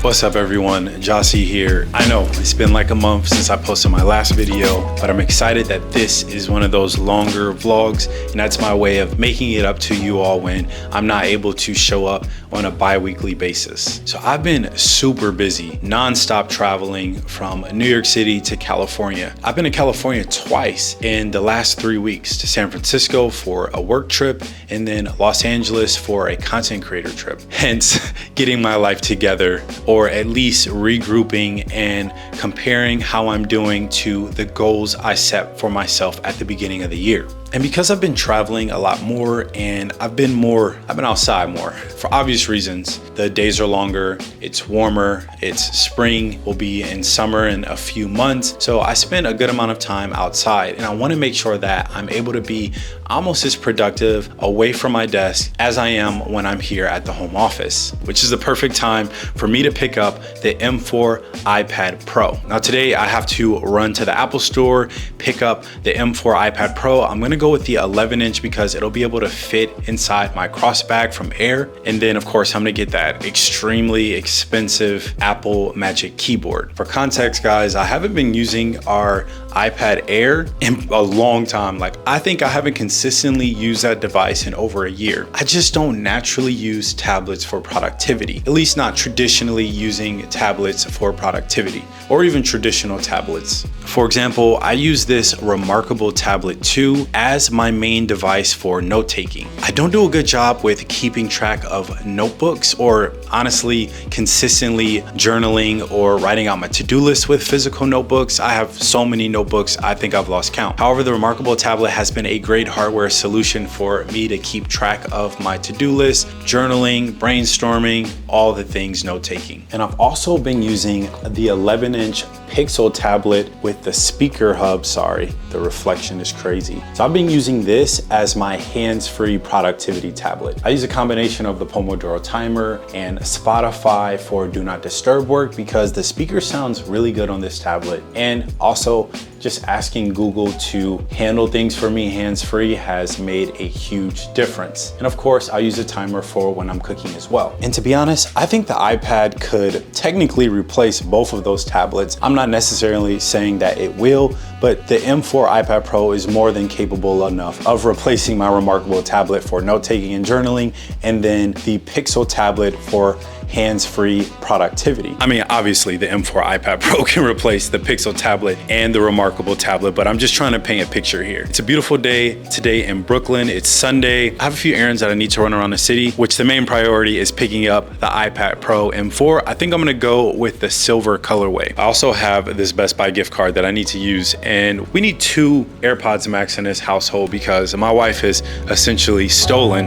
What's up everyone, Gyasi here. I know it's been like a month since I posted my last video, but I'm excited that this is one of those longer vlogs, and that's my way of making it up to you all when I'm not able to show up on a bi-weekly basis. So I've been super busy, non-stop traveling from New York City to California. I've been to California twice in the last 3 weeks, to San Francisco for a work trip and then Los Angeles for a content creator trip. Hence, getting my life together, or at least regrouping and comparing how I'm doing to the goals I set for myself at the beginning of the year. And because I've been traveling a lot more and I've been outside more for obvious reasons. The days are longer, it's warmer, it's spring, we'll be in summer in a few months. So I spend a good amount of time outside, and I want to make sure that I'm able to be almost as productive away from my desk as I am when I'm here at the home office, which is the perfect time for me to pick up the M4 iPad Pro. Now today I have to run to the Apple store, pick up the M4 iPad Pro. I'm gonna go with the 11-inch because it'll be able to fit inside my cross bag from Air. And then of course I'm gonna get that extremely expensive Apple Magic Keyboard. For context guys, I haven't been using our iPad Air in a long time. Like I think I haven't consistently used that device in over a year. I just don't naturally use tablets for productivity, at least not traditionally using tablets for productivity or even traditional tablets. For example, I use this Remarkable Tablet 2 as my main device for note-taking. I don't do a good job with keeping track of notebooks or honestly consistently journaling or writing out my to-do list with physical notebooks. I have so many notebooks, I think I've lost count. However, the Remarkable Tablet has been a great hardware solution for me to keep track of my to-do list, journaling, brainstorming, all the things note-taking. And I've also been using the 11-inch Pixel tablet with the speaker hub. Sorry, the reflection is crazy. So I've been using this as my hands-free productivity tablet. I use a combination of the Pomodoro timer and Spotify for do not disturb work because the speaker sounds really good on this tablet. And also just asking Google to handle things for me hands-free has made a huge difference. And of course, I use a timer for when I'm cooking as well. And to be honest, I think the iPad could technically replace both of those tablets. I'm not necessarily saying that it will, but the M4 iPad Pro is more than capable enough of replacing my Remarkable Tablet for note-taking and journaling, and then the Pixel tablet for hands-free productivity. I mean, obviously the M4 iPad Pro can replace the Pixel tablet and the Remarkable tablet, but I'm just trying to paint a picture here. It's a beautiful day today in Brooklyn. It's Sunday. I have a few errands that I need to run around the city, which the main priority is picking up the iPad Pro M4. I think I'm gonna go with the silver colorway. I also have this Best Buy gift card that I need to use, and we need 2 AirPods Max in this household because my wife has essentially stolen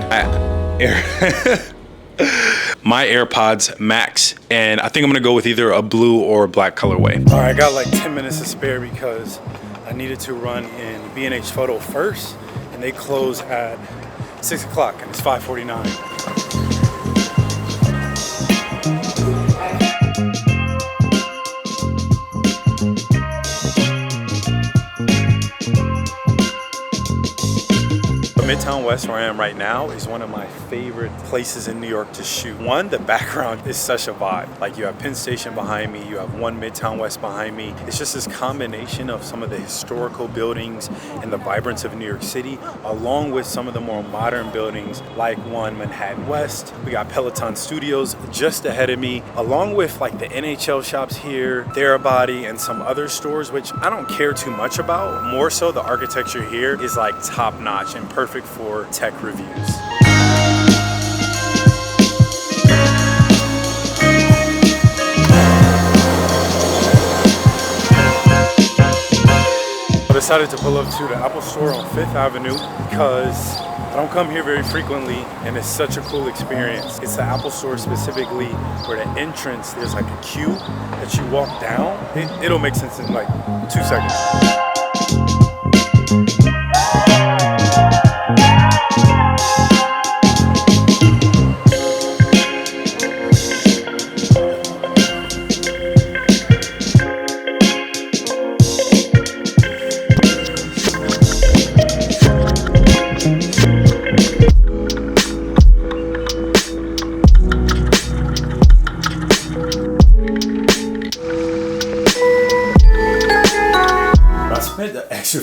my AirPods Max, and I think I'm gonna go with either a blue or a black colorway. All right, I got like 10 minutes to spare because I needed to run in B&H Photo first, and they close at 6 o'clock, and it's 5:49. Midtown West, where I am right now, is one of my favorite places in New York to shoot. One, the background is such a vibe. Like you have Penn Station behind me, you have One Midtown West behind me. It's just this combination of some of the historical buildings and the vibrance of New York City, along with some of the more modern buildings like One Manhattan West. We got Peloton Studios just ahead of me, along with like the NHL shops here, Therabody, and some other stores, which I don't care too much about. More so, the architecture here is like top notch and perfect for tech reviews. I decided to pull up to the Apple store on 5th Avenue because I don't come here very frequently and it's such a cool experience. It's the Apple store specifically where the entrance, there's like a queue that you walk down. It'll make sense in like 2 seconds.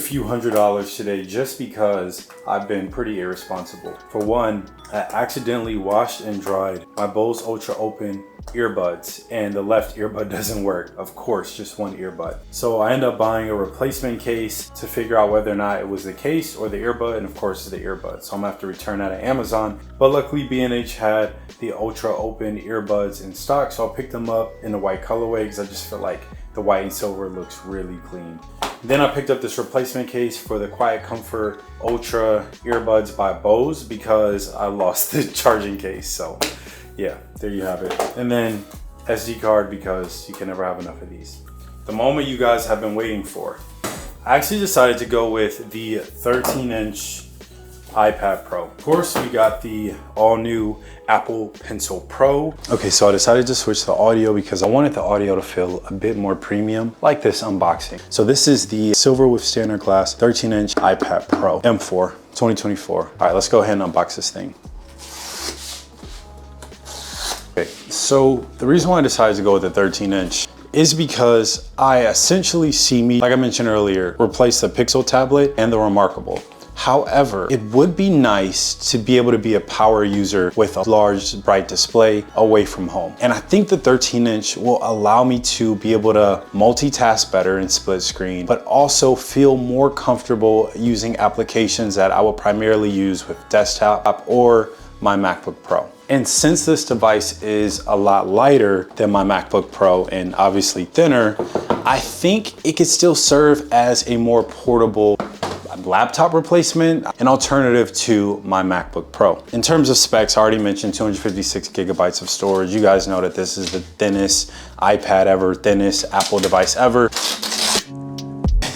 few $100s today just because I've been pretty irresponsible. For one, I accidentally washed and dried my Bose Ultra Open earbuds, and the left earbud doesn't work. Of course, just one earbud. So I end up buying a replacement case to figure out whether or not it was the case or the earbud, and of course it's the earbud. So I'm gonna have to return that at Amazon. But luckily B&H had the Ultra Open earbuds in stock, so I picked them up in the white colorway because I just feel like the white and silver looks really clean. Then I picked up this replacement case for the Quiet Comfort Ultra earbuds by Bose because I lost the charging case. So yeah, there you have it. And then SD card because you can never have enough of these. The moment you guys have been waiting for. I actually decided to go with the 13-inch iPad Pro. Of course, we got the all new Apple Pencil Pro. Okay, so I decided to switch the audio because I wanted the audio to feel a bit more premium, like this unboxing. So this is the silver with standard glass 13-inch iPad Pro M4 2024. All right, let's go ahead and unbox this thing. Okay, so the reason why I decided to go with the 13-inch is because I essentially see me, like I mentioned earlier, replace the Pixel tablet and the Remarkable. However, it would be nice to be able to be a power user with a large, bright display away from home. And I think the 13-inch will allow me to be able to multitask better in split screen, but also feel more comfortable using applications that I will primarily use with desktop or my MacBook Pro. And since this device is a lot lighter than my MacBook Pro and obviously thinner, I think it could still serve as a more portable laptop replacement, an alternative to my MacBook Pro. In terms of specs, I already mentioned 256 gigabytes of storage. You guys know that this is the thinnest iPad ever, thinnest Apple device ever.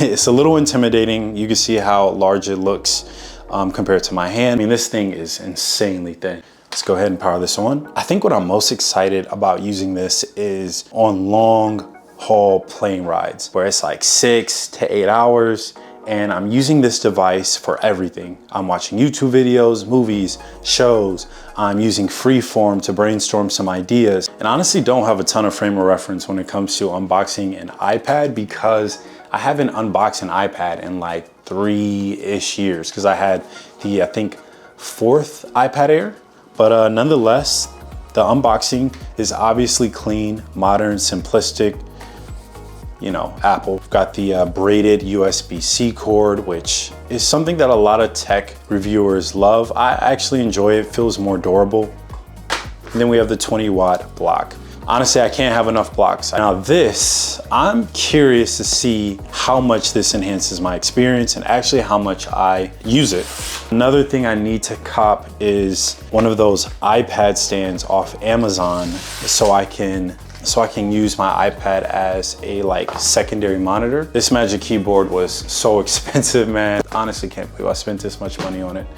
It's a little intimidating. You can see how large it looks compared to my hand. I mean, this thing is insanely thin. Let's go ahead and power this on. I think what I'm most excited about using this is on long haul plane rides where it's like 6 to 8 hours. And I'm using this device for everything. I'm watching YouTube videos, movies, shows. I'm using Freeform to brainstorm some ideas. And I honestly don't have a ton of frame of reference when it comes to unboxing an iPad because I haven't unboxed an iPad in like 3-ish years because I had the, I think, 4th iPad Air. But nonetheless, the unboxing is obviously clean, modern, simplistic. You know, Apple. We've got the braided USB-C cord, which is something that a lot of tech reviewers love. I actually enjoy it, feels more durable. And then we have the 20-watt block. Honestly, I can't have enough blocks. Now this, I'm curious to see how much this enhances my experience and actually how much I use it. Another thing I need to cop is one of those iPad stands off Amazon so I can use my iPad as a like secondary monitor. This Magic Keyboard was so expensive, man. Honestly, can't believe I spent this much money on it.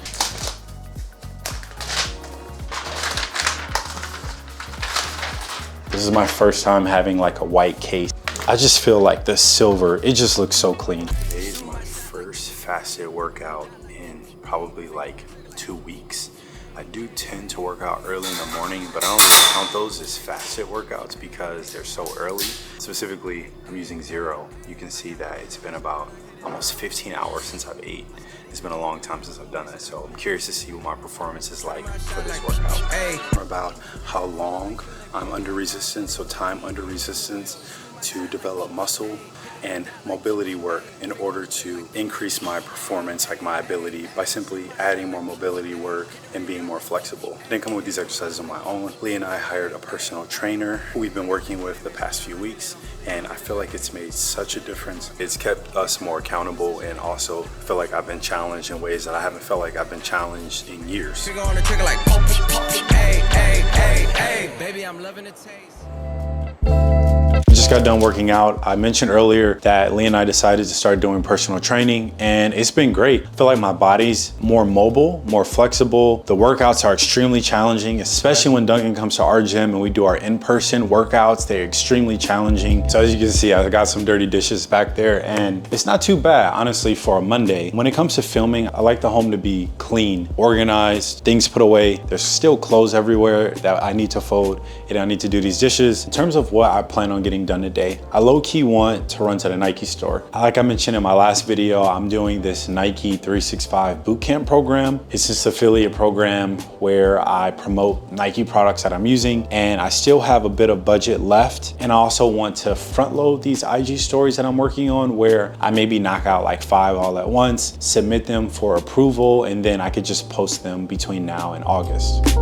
This is my first time having like a white case. I just feel like the silver, it just looks so clean. Today is my first fasted workout in probably like 2 weeks. I do tend to work out early in the morning, but I don't really count those as fasted workouts because they're so early. Specifically, I'm using Zero. You can see that it's been about almost 15 hours since I've ate. It's been a long time since I've done that, so I'm curious to see what my performance is like for this workout. About how long I'm under resistance, so time under resistance to develop muscle and mobility work in order to increase my performance, like my ability, by simply adding more mobility work and being more flexible. I didn't come up with these exercises on my own. Lee and I hired a personal trainer who we've been working with the past few weeks, and I feel like it's made such a difference. It's kept us more accountable and also feel like I've been challenged in ways that I haven't felt like I've been challenged in years. Baby, I'm loving the taste. Just got done working out. I mentioned earlier that Lee and I decided to start doing personal training, and it's been great. I feel like my body's more mobile, more flexible. The workouts are extremely challenging, especially when Duncan comes to our gym and we do our in-person workouts. They're extremely challenging. So as you can see, I got some dirty dishes back there, and it's not too bad, honestly, for a Monday. When it comes to filming, I like the home to be clean, organized, things put away. There's still clothes everywhere that I need to fold and I need to do these dishes. In terms of what I plan on getting done a day. I low-key want to run to the Nike store. Like I mentioned in my last video, I'm doing this Nike 365 bootcamp program. It's this affiliate program where I promote Nike products that I'm using, and I still have a bit of budget left. And I also want to front load these IG stories that I'm working on, where I maybe knock out like 5 all at once, submit them for approval, and then I could just post them between now and August.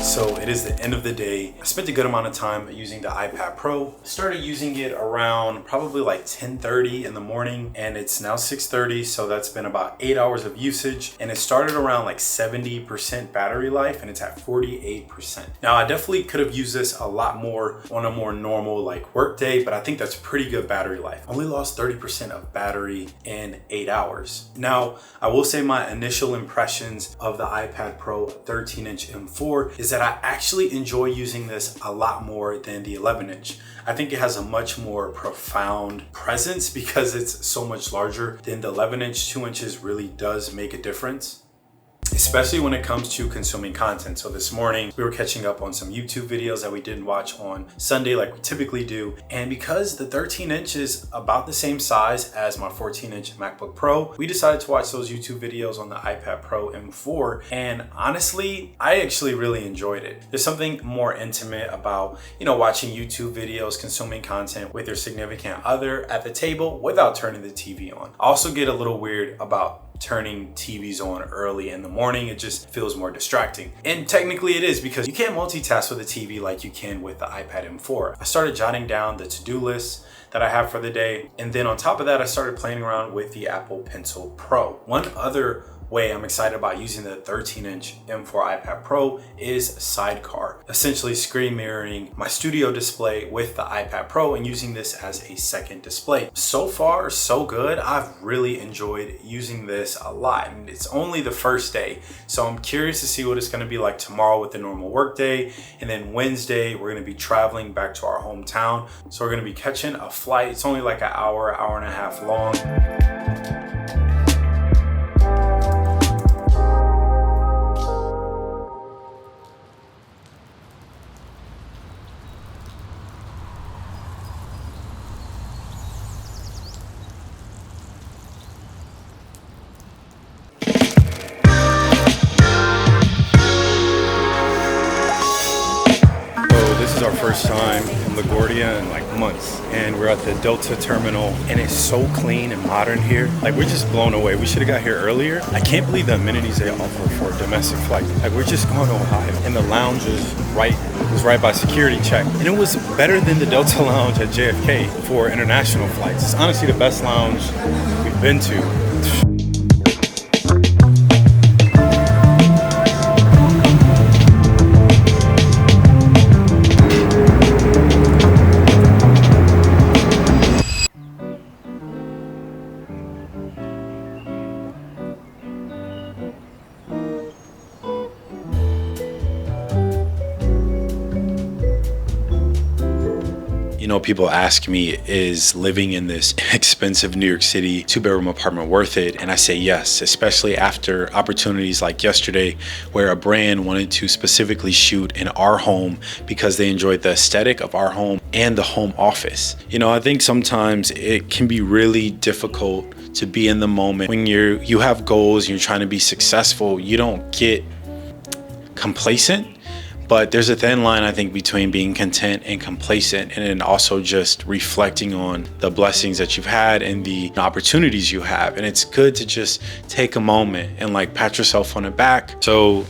So it is the end of the day. I spent a good amount of time using the iPad Pro. Started using it around probably like 10:30 in the morning, and it's now 6:30, so that's been about 8 hours of usage. And it started around like 70% battery life, and it's at 48%. Now I definitely could have used this a lot more on a more normal like work day, but I think that's pretty good battery life. Only lost 30% of battery in 8 hours. Now I will say my initial impressions of the iPad Pro 13-inch M4 is that I actually enjoy using this a lot more than the 11-inch. I think it has a much more profound presence because it's so much larger than the 11-inch. 2 inches really does make a difference, especially when it comes to consuming content. So this morning we were catching up on some YouTube videos that we didn't watch on Sunday like we typically do. And because the 13-inch is about the same size as my 14-inch MacBook Pro, we decided to watch those YouTube videos on the iPad Pro M4. And honestly, I actually really enjoyed it. There's something more intimate about, watching YouTube videos, consuming content with your significant other at the table without turning the TV on. I also get a little weird about turning TVs on early in the morning. It just feels more distracting. And technically it is, because you can't multitask with a TV like you can with the iPad M4. I started jotting down the to-do list that I have for the day. And then on top of that, I started playing around with the Apple Pencil Pro. One other way I'm excited about using the 13-inch M4 iPad Pro is Sidecar, essentially screen mirroring my studio display with the iPad Pro and using this as a second display. So far, so good. I've really enjoyed using this a lot, and it's only the first day. So I'm curious to see what it's gonna be like tomorrow with the normal work day. And then Wednesday, we're gonna be traveling back to our hometown. So we're gonna be catching a flight. It's only like an hour and a half long. Our first time in LaGuardia in like months, and we're at the Delta terminal, and it's so clean and modern here. Like, we're just blown away. We should have got here earlier. I can't believe the amenities they offer for a domestic flight. Like, we're just going to Ohio, and the lounge was right by security check, and it was better than the Delta lounge at JFK for international flights. It's honestly the best lounge we've been to. People ask me, is living in this expensive New York City 2-bedroom apartment worth it? And I say yes, especially after opportunities like yesterday, where a brand wanted to specifically shoot in our home because they enjoyed the aesthetic of our home and the home office. I think sometimes it can be really difficult to be in the moment when you have goals, you're trying to be successful. You don't get complacent. But there's a thin line, I think, between being content and complacent, and then also just reflecting on the blessings that you've had and the opportunities you have. And it's good to just take a moment and like pat yourself on the back. So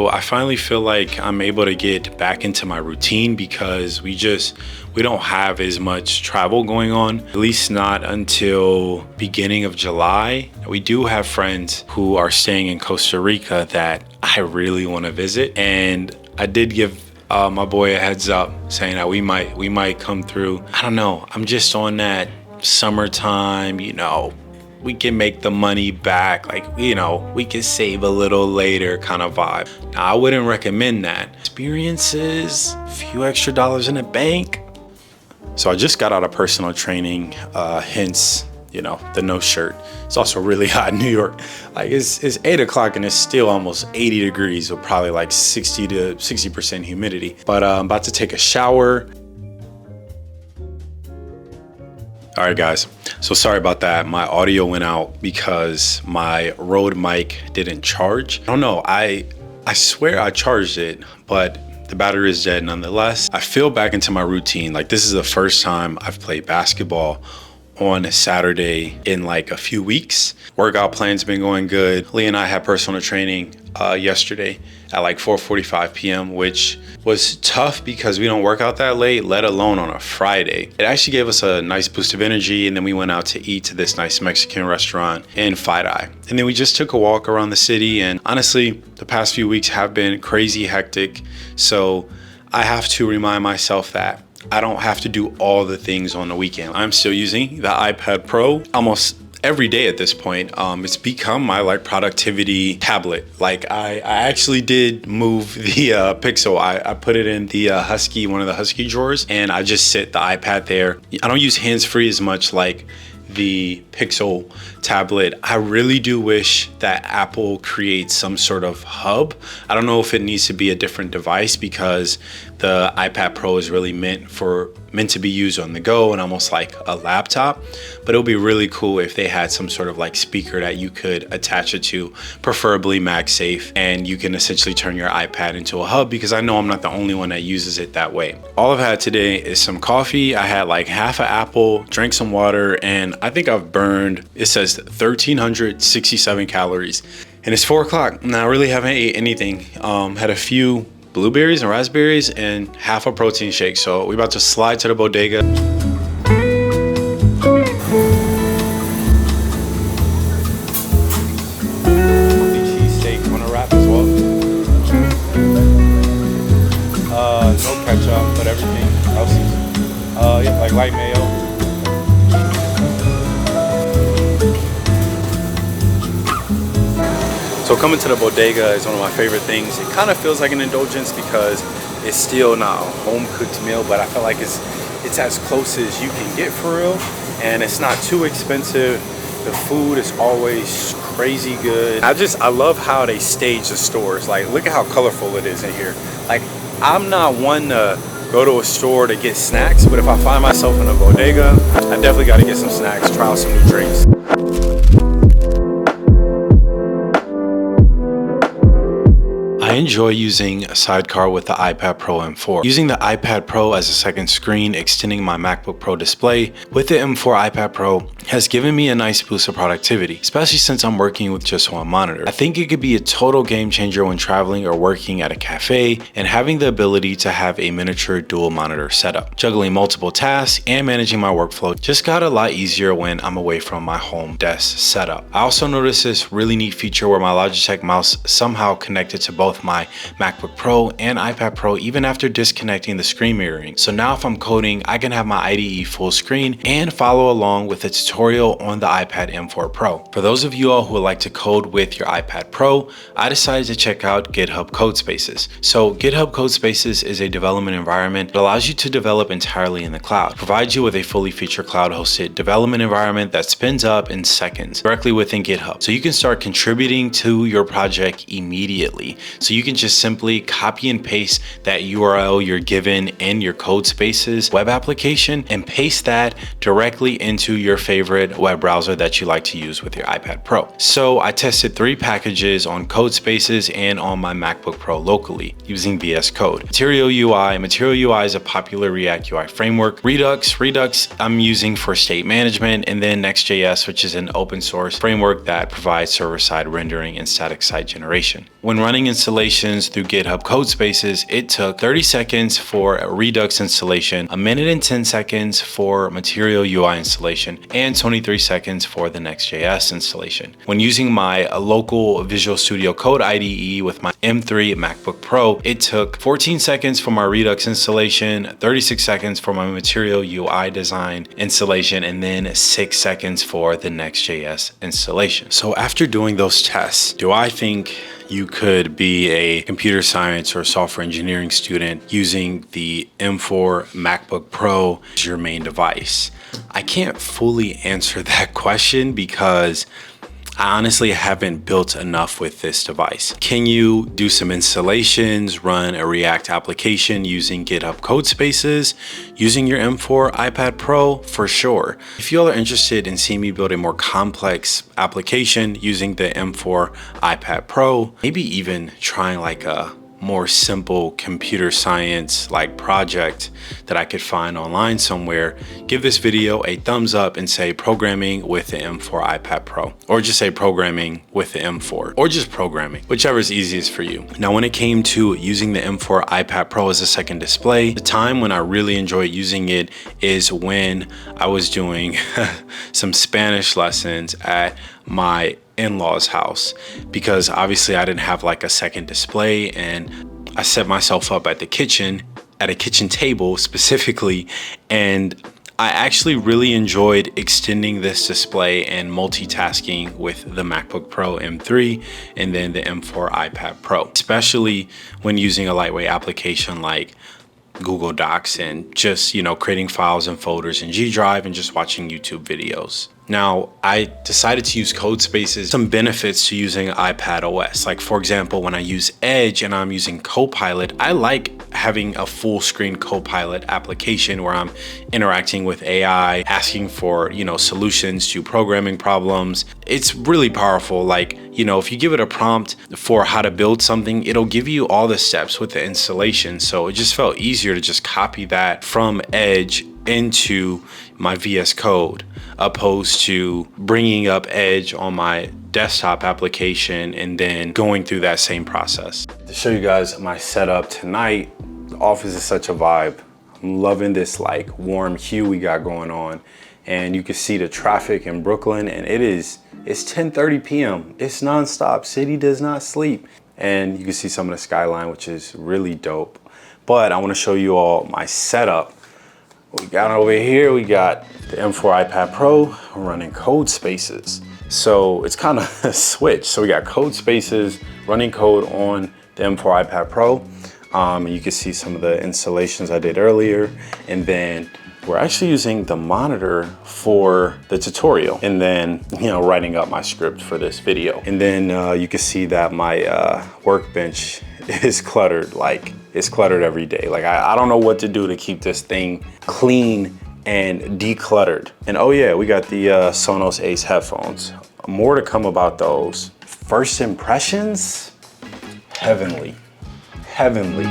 I finally feel like I'm able to get back into my routine, because we don't have as much travel going on, at least not until beginning of July. We do have friends who are staying in Costa Rica that I really want to visit, and I did give my boy a heads up saying that we might come through. I don't know. I'm just on that summertime, we can make the money back, like, we can save a little later kind of vibe. Now, I wouldn't recommend that. Experiences, a few extra dollars in the bank. So I just got out of personal training, hence, the no shirt. It's also really hot in New York. Like it's 8 o'clock and it's still almost 80 degrees with probably like 60 to 60% humidity. But I'm about to take a shower. All right, guys. So sorry about that. My audio went out because my Rode mic didn't charge. I don't know. I swear I charged it, but the battery is dead nonetheless. I feel back into my routine. Like this is the first time I've played basketball on a Saturday in like a few weeks. Workout plan's been going good. Lee and I had personal training yesterday at like 4:45 p.m., which was tough because we don't work out that late, let alone on a Friday. It actually gave us a nice boost of energy, and then we went out to eat to this nice Mexican restaurant in Fidei. And then we just took a walk around the city, and honestly, the past few weeks have been crazy hectic. So I have to remind myself that I don't have to do all the things on the weekend. I'm still using the iPad Pro almost every day at this point. It's become my like productivity tablet. Like I actually did move the Pixel. I put it in the one of the Husky drawers, and I just sit the iPad there. I don't use hands-free as much like the Pixel tablet. I really do wish that Apple creates some sort of hub. I don't know if it needs to be a different device because the iPad Pro is really meant to be used on the go and almost like a laptop, but it would be really cool if they had some sort of like speaker that you could attach it to, preferably MagSafe, and you can essentially turn your iPad into a hub, because I know I'm not the only one that uses it that way. All I've had today is some coffee. I had like half an apple, drank some water, and I think I've burned, it says 1,367 calories, and it's 4 o'clock. Now I really haven't ate anything. Had a few blueberries and raspberries and half a protein shake. So we're about to slide to the bodega. Cheesesteak on a wrap as well. No ketchup, but everything else is yeah, like light mayo. So coming to the bodega is one of my favorite things. It kind of feels like an indulgence because it's still not a home cooked meal, but I feel like it's as close as you can get for real, and it's not too expensive. The food is always crazy good. I love how they stage the stores. Like, look at how colorful it is in here. Like, I'm not one to go to a store to get snacks, but if I find myself in a bodega, I definitely got to get some snacks, try out some new drinks. I enjoy using a sidecar with the iPad Pro M4. Using the iPad Pro as a second screen, extending my MacBook Pro display with the M4 iPad Pro has given me a nice boost of productivity, especially since I'm working with just one monitor. I think it could be a total game changer when traveling or working at a cafe, and having the ability to have a miniature dual monitor setup. Juggling multiple tasks and managing my workflow just got a lot easier when I'm away from my home desk setup. I also noticed this really neat feature where my Logitech mouse somehow connected to both my MacBook Pro and iPad Pro even after disconnecting the screen mirroring. So now if I'm coding, I can have my IDE full screen and follow along with the tutorial on the iPad M4 Pro. For those of you all who would like to code with your iPad Pro, I decided to check out GitHub Codespaces. So GitHub Codespaces is a development environment that allows you to develop entirely in the cloud, provides you with a fully featured cloud hosted development environment that spins up in seconds directly within GitHub. So you can start contributing to your project immediately. So you can just simply copy and paste that URL you're given in your Codespaces web application and paste that directly into your favorite web browser that you like to use with your iPad Pro. So I tested 3 packages on Codespaces and on my MacBook Pro locally using VS Code. Material UI is a popular React UI framework. Redux I'm using for state management, and then Next.js, which is an open source framework that provides server-side rendering and static site generation. When running installation installations through GitHub Codespaces, it took 30 seconds for a Redux installation, a minute and 10 seconds for Material UI installation, and 23 seconds for the Next.js installation. When using my local Visual Studio Code IDE with my M3 MacBook Pro, it took 14 seconds for my Redux installation, 36 seconds for my Material UI design installation, and then 6 seconds for the Next.js installation. So after doing those tests, do I think you could be a computer science or software engineering student using the M4 MacBook Pro as your main device? I can't fully answer that question because I honestly haven't built enough with this device. Can you do some installations, run a React application using GitHub Codespaces, using your M4 iPad Pro? For sure. If you all are interested in seeing me build a more complex application using the M4 iPad Pro, maybe even trying like a more simple computer science like project that I could find online somewhere, give this video a thumbs up and say programming with the M4 iPad Pro, or just say programming with the M4, or just programming, whichever is easiest for you. Now, when it came to using the M4 iPad Pro as a second display, the time when I really enjoyed using it is when I was doing some Spanish lessons at my in-laws house, because obviously I didn't have like a second display, and I set myself up at the kitchen, at a kitchen table specifically, and I actually really enjoyed extending this display and multitasking with the MacBook Pro M3 and then the M4 iPad Pro, especially when using a lightweight application like Google Docs and just, you know, creating files and folders in G Drive and just watching YouTube videos. Now, I decided to use Codespaces. Some benefits to using iPad OS. Like, for example, when I use Edge and I'm using Copilot, I like having a full screen Copilot application where I'm interacting with AI, asking for, you know, solutions to programming problems. It's really powerful. Like, you know, if you give it a prompt for how to build something, it'll give you all the steps with the installation. So it just felt easier to just copy that from Edge into my VS Code, opposed to bringing up Edge on my desktop application and then going through that same process. To show you guys my setup tonight, the office is such a vibe. I'm loving this like warm hue we got going on, and you can see the traffic in Brooklyn, and it's 10:30 p.m. It's nonstop. City does not sleep, and you can see some of the skyline, which is really dope. But I want to show you all my setup. We got over here, we got the M4 iPad Pro running Codespaces. So it's kind of a switch. So we got Codespaces running code on the M4 iPad Pro. And you can see some of the installations I did earlier. And then we're actually using the monitor for the tutorial, and then, you know, writing up my script for this video. And then you can see that my workbench is cluttered. Like, it's cluttered every day. Like, I don't know what to do to keep this thing clean and decluttered. And oh yeah, we got the Sonos Ace headphones. More to come about those. First impressions, heavenly, heavenly.